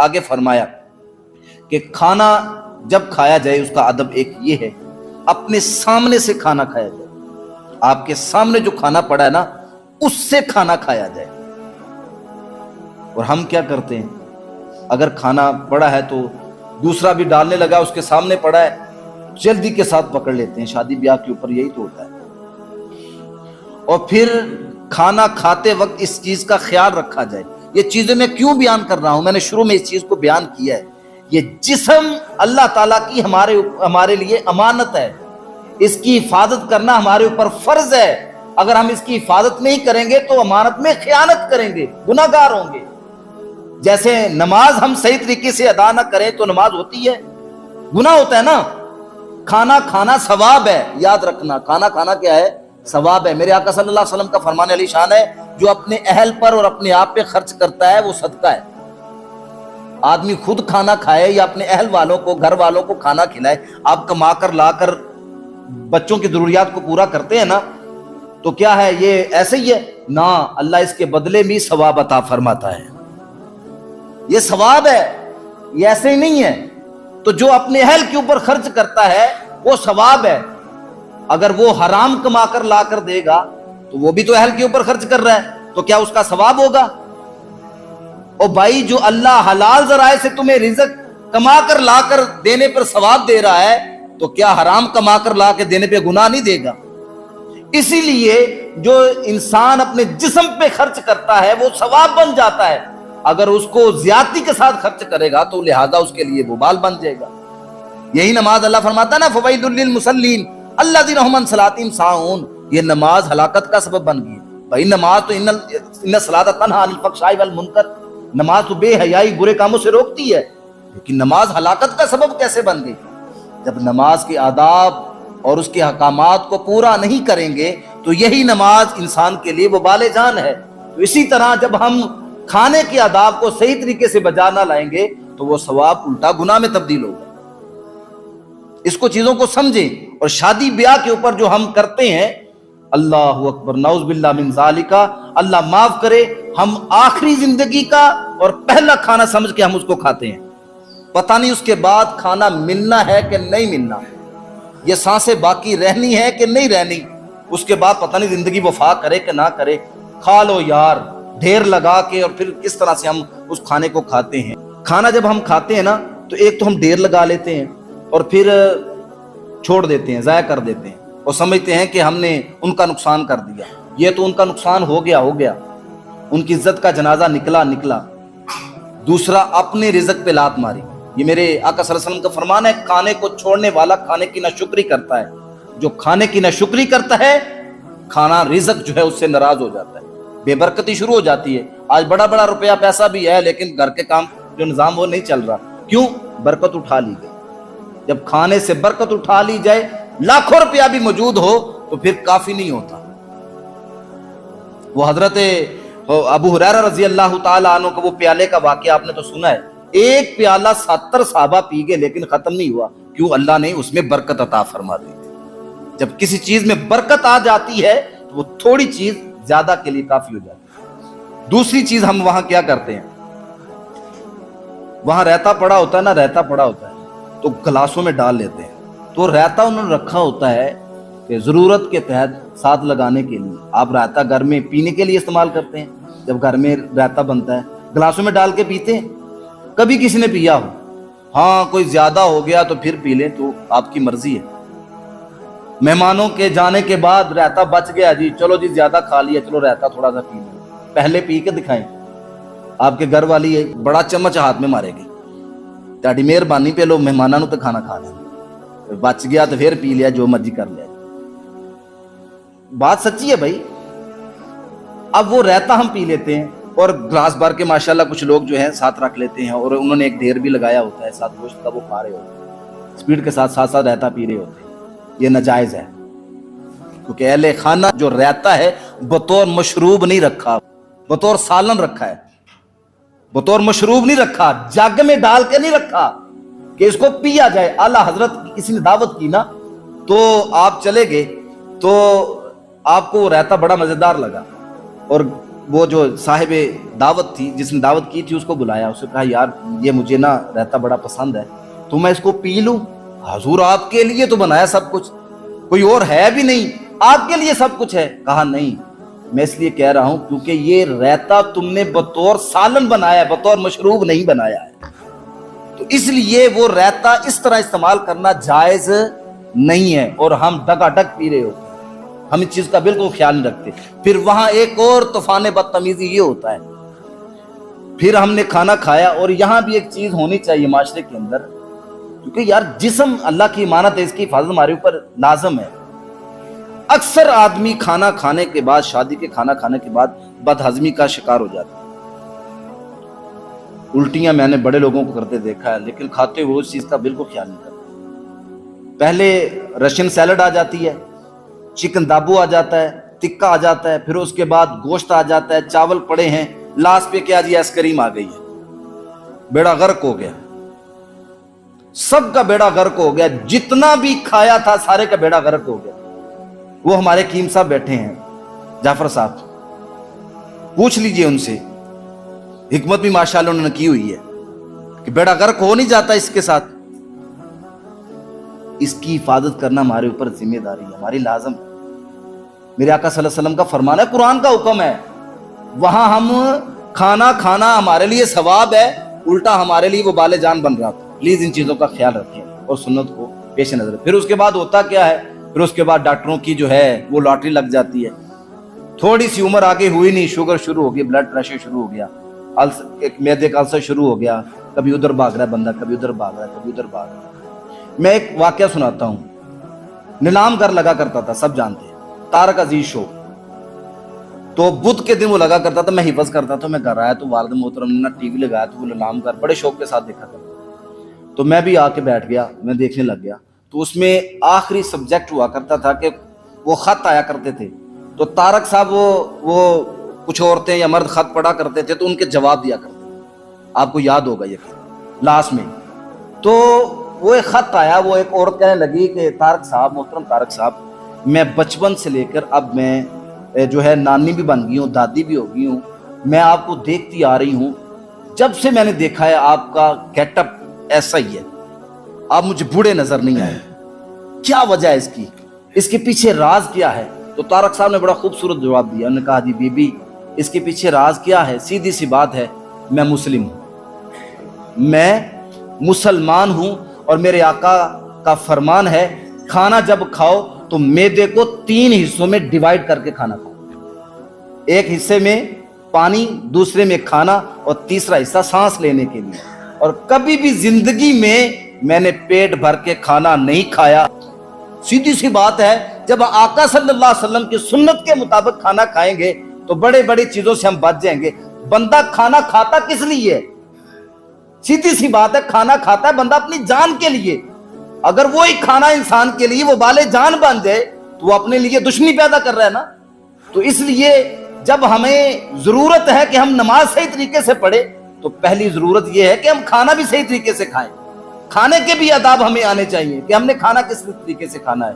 آگے فرمایا کہ کھانا جب کھایا جائے اس کا ادب ایک یہ ہے اپنے سامنے سے کھانا کھایا جائے. آپ کے سامنے جو کھانا پڑا ہے نا اس سے کھانا کھایا جائے. اور ہم کیا کرتے ہیں, اگر کھانا پڑا ہے تو دوسرا بھی ڈالنے لگا, اس کے سامنے پڑا ہے, جلدی کے ساتھ پکڑ لیتے ہیں. شادی بیاہ کے اوپر یہی تو ہوتا ہے. اور پھر کھانا کھاتے وقت اس چیز کا خیال رکھا جائے. یہ چیزیں میں کیوں بیان کر رہا ہوں, میں نے شروع میں اس چیز کو بیان کیا ہے. یہ جسم اللہ تعالیٰ کی ہمارے لیے امانت ہے, اس کی حفاظت کرنا ہمارے اوپر فرض ہے. اگر ہم اس کی حفاظت نہیں کریں گے تو امانت میں خیانت کریں گے, گناہ گار ہوں گے. جیسے نماز ہم صحیح طریقے سے ادا نہ کریں تو نماز ہوتی ہے, گناہ ہوتا ہے نا. کھانا کھانا ثواب ہے, یاد رکھنا, کھانا کھانا کیا ہے, ثواب ہے. میرے آقا صلی اللہ علیہ وسلم کا فرمان علی شان ہے, جو اپنے اہل پر اور اپنے آپ پہ خرچ کرتا ہے وہ صدقہ ہے. آدمی خود کھانا کھائے یا اپنے اہل والوں کو, گھر والوں کو کھانا کھلائے. آپ کما کر لا کر بچوں کی ضروریات کو پورا کرتے ہیں نا, تو کیا ہے یہ ایسے ہی ہے نا, اللہ اس کے بدلے بھی ثواب عطا فرماتا ہے. یہ ثواب ہے, یہ ایسے ہی نہیں ہے. تو جو اپنے اہل کے اوپر خرچ کرتا ہے وہ ثواب ہے. اگر وہ حرام کما کر لا کر دے گا تو وہ بھی تو اہل کے اوپر خرچ کر رہا ہے, تو کیا اس کا ثواب ہوگا؟ اور بھائی جو اللہ حلال ذرائع سے تمہیں رزق کما کر لا کر دینے پر ثواب دے رہا ہے, تو کیا حرام کما کر لا کے دینے پہ گناہ نہیں دے گا؟ اسی لیے جو انسان اپنے جسم پہ خرچ کرتا ہے وہ ثواب بن جاتا ہے. اگر اس کو زیادتی کے ساتھ خرچ کرے گا تو لہذا اس کے لیے وبال بن جائے گا. یہی نماز اللہ فرماتا ہے نا, فویل للمصلین الذین هم عن صلاتهم ساہون. یہ نماز ہلاکت کا سبب بن گئی. بھائی نماز تو ان الصلاۃ تنہی عن الفحشاء والمنکر, نماز تو بے حیائی برے کاموں سے روکتی ہے, لیکن نماز ہلاکت کا سبب کیسے بن گئی؟ جب نماز کے آداب اور اس کے احکامات کو پورا نہیں کریں گے تو یہی نماز انسان کے لیے وبال جان ہے. تو اسی طرح جب ہم کھانے کے آداب کو صحیح طریقے سے بجا نہ لائیں گے تو وہ ثواب الٹا گناہ میں تبدیل ہوگا. اس کو چیزوں کو سمجھیں. اور شادی بیاہ کے اوپر جو ہم کرتے ہیں, اللہ اکبر, نعوذ باللہ من ذالک, اللہ معاف کرے, ہم آخری زندگی کا اور پہلا کھانا سمجھ کے ہم اس کو کھاتے ہیں. پتہ نہیں اس کے بعد کھانا ملنا ہے کہ نہیں ملنا, یہ سانسیں باقی رہنی ہے کہ نہیں رہنی, اس کے بعد پتہ نہیں زندگی وفا کرے کہ نہ کرے. کھا لو یار, ڈھیر لگا کے, اور پھر کس طرح سے ہم اس کھانے کو کھاتے ہیں. کھانا جب ہم کھاتے ہیں نا تو ایک تو ہم ڈھیر لگا لیتے ہیں اور پھر چھوڑ دیتے ہیں, ضائع کر دیتے ہیں, اور سمجھتے ہیں کہ ہم نے ان کا نقصان کر دیا. یہ تو ان کا نقصان ہو گیا, ان کی عزت کا جنازہ نکلا. دوسرا اپنے رزق پہ لات ماری. یہ میرے آقا صلی اللہ علیہ وسلم کا فرمان ہے, کھانے کو چھوڑنے والا کھانے کی ناشکری کرتا ہے. جو کھانے کی ناشکری کرتا ہے, کھانا رزق جو ہے اس سے ناراض ہو جاتا ہے, بے برکتی شروع ہو جاتی ہے. آج بڑا بڑا روپیہ پیسہ بھی ہے لیکن گھر کے کام جو نظام وہ نہیں چل رہا. کیوں؟ برکت اٹھا لی گئی. جب کھانے سے برکت اٹھا لی جائے, لاکھوں روپیہ بھی موجود ہو تو پھر کافی نہیں ہوتا. وہ حضرت ابو ہریرہ رضی اللہ تعالی عنہ کا وہ پیالے کا واقعہ آپ نے تو سنا ہے. ایک پیالہ 70 صحابہ پی گئے لیکن ختم نہیں ہوا. کیوں؟ اللہ نے اس میں برکت عطا فرما دی تھی. جب کسی چیز میں برکت آ جاتی ہے تو وہ تھوڑی چیز زیادہ کے لیے کافی ہو جاتی ہے. دوسری چیز ہم وہاں کیا کرتے ہیں, وہاں رہتا پڑا ہوتا ہے نا, تو گلاسوں میں ڈال لیتے ہیں. تو رائتا انہوں نے رکھا ہوتا ہے کہ ضرورت کے تحت ساتھ لگانے کے لیے. آپ رائتا گھر میں پینے کے لیے استعمال کرتے ہیں, جب گھر میں رائتا بنتا ہے گلاسوں میں ڈال کے پیتے ہیں. کبھی کسی نے پیا ہو, ہاں کوئی زیادہ ہو گیا تو پھر پی لیں, تو آپ کی مرضی ہے. مہمانوں کے جانے کے بعد رائتا بچ گیا, جی چلو جی زیادہ کھا لیا, چلو رائتا تھوڑا سا پی لیں. پہلے پی کے دکھائیں. آپ کے گھر والی ایک بڑا چمچ ہاتھ میں مارے گی, تاڑی مہربانی پہ لو مہمانوں تو کھانا کھا لیں, بچ گیا تو پھر پی لیا, جو مرضی کر لیا. بات سچی ہے بھائی. اب وہ رہتا ہم پی لیتے ہیں اور گلاس بھر کے ماشاءاللہ کچھ لوگ جو ہیں ساتھ رکھ لیتے ہیں, اور انہوں نے ایک ڈھیر بھی لگایا ہوتا ہے ساتھ گوشت کا, وہ کھا رہے ہوتے ہیں اسپیڈ کے ساتھ رہتا پی رہے ہوتے ہیں. یہ ناجائز ہے, کیونکہ اہل خانہ جو رہتا ہے بطور مشروب نہیں رکھا, بطور سالن رکھا ہے, بطور مشروب نہیں رکھا, جگ میں ڈال کے نہیں رکھا کہ اس کو پیا جائے. اعلیٰ حضرت کسی نے دعوت کی نا, تو آپ چلے گئے تو آپ کو رہتا بڑا مزیدار لگا, اور وہ جو صاحب دعوت تھی، جس نے دعوت کی تھی، اس کو بلایا، اسے کہا یار یہ مجھے نا رائتا بڑا پسند ہے، تو میں اس کو پی لوں؟ حضور آپ کے لیے تو بنایا سب کچھ، کوئی اور ہے بھی نہیں، آپ کے لیے سب کچھ ہے۔ کہا نہیں، میں اس لیے کہہ رہا ہوں کیونکہ یہ رائتا تم نے بطور سالن بنایا ہے، بطور مشروب نہیں بنایا ہے، تو اس لیے وہ رائتا اس طرح استعمال کرنا جائز نہیں ہے، اور ہم ڈگا ڈگ پی رہے ہوتے ہیں، ہم اس چیز کا بالکل خیال نہیں رکھتے۔ پھر وہاں ایک اور طوفان بدتمیزی یہ ہوتا ہے، پھر ہم نے کھانا کھایا، اور یہاں بھی ایک چیز ہونی چاہیے معاشرے کے اندر، کیونکہ یار جسم اللہ کی امانت ہے، اس کی حفاظت ہمارے اوپر لازم ہے۔ اکثر آدمی کھانا کھانے کے بعد، شادی کے کھانا کھانے کے بعد بد ہضمی کا شکار ہو جاتا ہے۔ الٹیاں میں نے بڑے لوگوں کو کرتے دیکھا ہے، لیکن کھاتے ہوئے اس چیز کا بالکل خیال نہیں کرتے۔ پہلے رشین سیلڈ آ جاتی ہے، چکن دابو آ جاتا ہے، ٹکا آ جاتا ہے، پھر اس کے بعد گوشت آ جاتا ہے، چاول پڑے ہیں، لاسٹ پہ کیا جی، آئس کریم آ گئی ہے، بیڑا غرق ہو گیا، سب کا بیڑا غرق ہو گیا، جتنا بھی کھایا تھا سارے کا بیڑا غرق ہو گیا۔ وہ ہمارے حکیم صاحب بیٹھے ہیں، جعفر صاحب، پوچھ لیجئے ان سے، حکمت بھی ماشاءاللہ انہوں نے کی ہوئی ہے کہ بیڑا غرق ہو نہیں جاتا اس کے ساتھ۔ اس کی حفاظت کرنا ہمارے اوپر ذمہ داری ہے، ہماری لازم ہے۔ میرے آقا صلی اللہ علیہ وسلم کا فرمان ہے، قرآن کا حکم ہے، وہاں ہم کھانا کھانا ہمارے لیے ثواب ہے، الٹا ہمارے لیے وہ بال جان بن رہا تھا۔ پلیز ان چیزوں کا خیال رکھیں اور سنت کو پیش نظر۔ پھر اس کے بعد ہوتا کیا ہے، پھر اس کے بعد ڈاکٹروں کی جو ہے وہ لاٹری لگ جاتی ہے، تھوڑی سی عمر آگے ہوئی نہیں، شوگر شروع ہو گئی، بلڈ پریشر شروع ہو گیا، ایک معدے کا السر شروع ہو گیا، کبھی ادھر بھاگ رہا ہے بندہ، کبھی ادھر بھاگ رہا ہے، کبھی ادھر بھاگ رہا ہے۔ میں ایک واقعہ سناتا ہوں، نیلام گھر لگا کرتا تھا، سب جانتے ہیں، تارک عزیز شو، تو بدھ کے دن وہ لگا کرتا تھا، میں حفظ کرتا تھا، میں گھر آیا تو والد محترم نے ٹی وی لگایا تو وہ نیلام گھر بڑے شوق کے ساتھ دیکھا کرتا، تو میں بھی آ کے بیٹھ گیا، میں دیکھنے لگ گیا، تو اس میں آخری سبجیکٹ ہوا کرتا تھا کہ وہ خط آیا کرتے تھے، تو تارک صاحب وہ کچھ عورتیں یا مرد خط پڑھا کرتے تھے تو ان کے جواب دیا کرتے تھے، آپ کو یاد ہوگا یہ لاسٹ میں۔ تو وہ ایک خط آیا، وہ ایک عورت کہنے لگی کہ تارک صاحب، محترم تارک صاحب، میں بچپن سے لے کر اب میں جو ہے نانی بھی بن گئی ہوں، دادی بھی ہو گئی ہوں، میں آپ کو دیکھتی آ رہی ہوں، جب سے میں نے دیکھا ہے آپ کا گیٹ اپ ایسا ہی ہے، آپ مجھے بوڑھے نظر نہیں آئے، کیا وجہ ہے اس کے پیچھے راز کیا ہے؟ تو تارک صاحب نے بڑا خوبصورت جواب دیا، انہوں نے کہا جی بی بی، اس کے پیچھے راز کیا ہے؟ سیدھی سی بات ہے، میں مسلم ہوں، میں مسلمان ہوں، اور میرے آقا کا فرمان ہے کھانا جب کھاؤ تو معدے کو 3 حصوں میں ڈیوائیڈ کر کے کھانا کھاؤ، ایک حصے میں پانی، دوسرے میں کھانا، اور تیسرا حصہ سانس لینے کے لیے، اور کبھی بھی زندگی میں نے پیٹ بھر کے کھانا نہیں کھایا۔ سیدھی سی بات ہے، جب آقا صلی اللہ علیہ وسلم کی سنت کے مطابق کھانا کھائیں گے تو بڑے بڑی چیزوں سے ہم بچ جائیں گے۔ بندہ کھانا کھاتا کس لیے؟ سیدھی سی بات ہے، کھانا کھاتا ہے بندہ اپنی جان کے لیے، اگر وہی کھانا انسان کے لیے وہ بالے جان بن جائے تو وہ اپنے لیے دشمنی پیدا کر رہا ہے نا۔ تو اس لیے جب ہمیں ضرورت ہے کہ ہم نماز صحیح طریقے سے پڑھیں تو پہلی ضرورت یہ ہے کہ ہم کھانا بھی صحیح طریقے سے کھائیں، کھانے کے بھی آداب ہمیں آنے چاہیے کہ ہم نے کھانا کس طریقے سے کھانا ہے۔